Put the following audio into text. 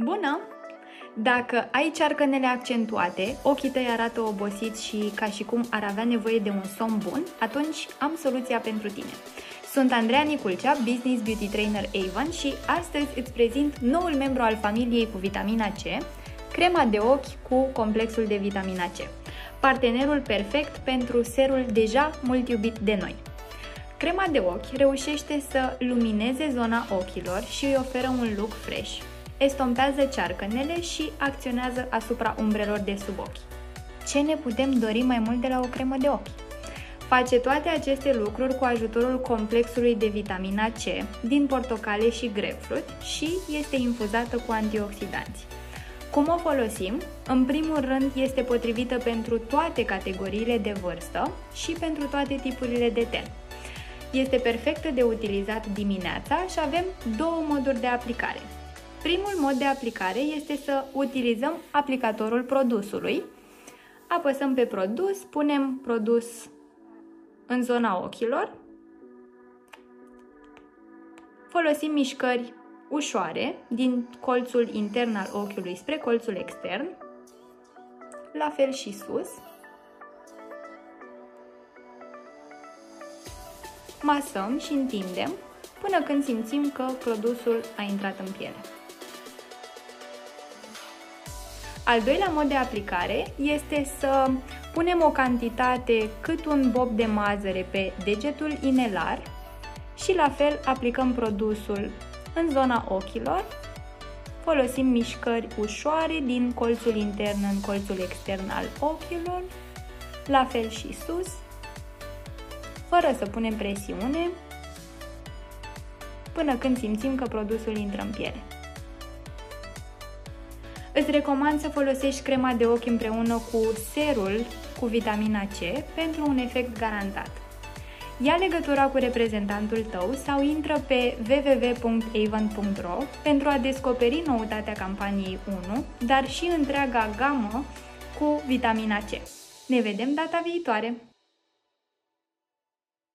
Bună! Dacă ai cearcănele accentuate, ochii tăi arată obosiți și ca și cum ar avea nevoie de un somn bun, atunci am soluția pentru tine. Sunt Andreea Niculcea, Business Beauty Trainer Avon și astăzi îți prezint noul membru al familiei cu vitamina C, crema de ochi cu complexul de vitamina C, partenerul perfect pentru serul deja mult iubit de noi. Crema de ochi reușește să lumineze zona ochilor și îi oferă un look fresh, estompează cearcănele și acționează asupra umbrelor de sub ochi. Ce ne putem dori mai mult de la o cremă de ochi? Face toate aceste lucruri cu ajutorul complexului de vitamina C din portocale și grapefruit și este infuzată cu antioxidanți. Cum o folosim? În primul rând, este potrivită pentru toate categoriile de vârstă și pentru toate tipurile de ten. Este perfectă de utilizat dimineața și avem două moduri de aplicare. Primul mod de aplicare este să utilizăm aplicatorul produsului. Apăsăm pe produs, punem produs în zona ochilor. Folosim mișcări ușoare din colțul intern al ochiului spre colțul extern, la fel și sus. Masăm și întindem până când simțim că produsul a intrat în piele. Al doilea mod de aplicare este să punem o cantitate cât un bob de mazăre pe degetul inelar și la fel aplicăm produsul în zona ochilor. Folosim mișcări ușoare din colțul intern în colțul extern al ochilor, la fel și sus, fără să punem presiune, până când simțim că produsul intră în piele. Îți recomand să folosești crema de ochi împreună cu serul cu vitamina C pentru un efect garantat. Ia legătura cu reprezentantul tău sau intră pe www.avon.ro pentru a descoperi noutatea campaniei 1, dar și întreaga gamă cu vitamina C. Ne vedem data viitoare!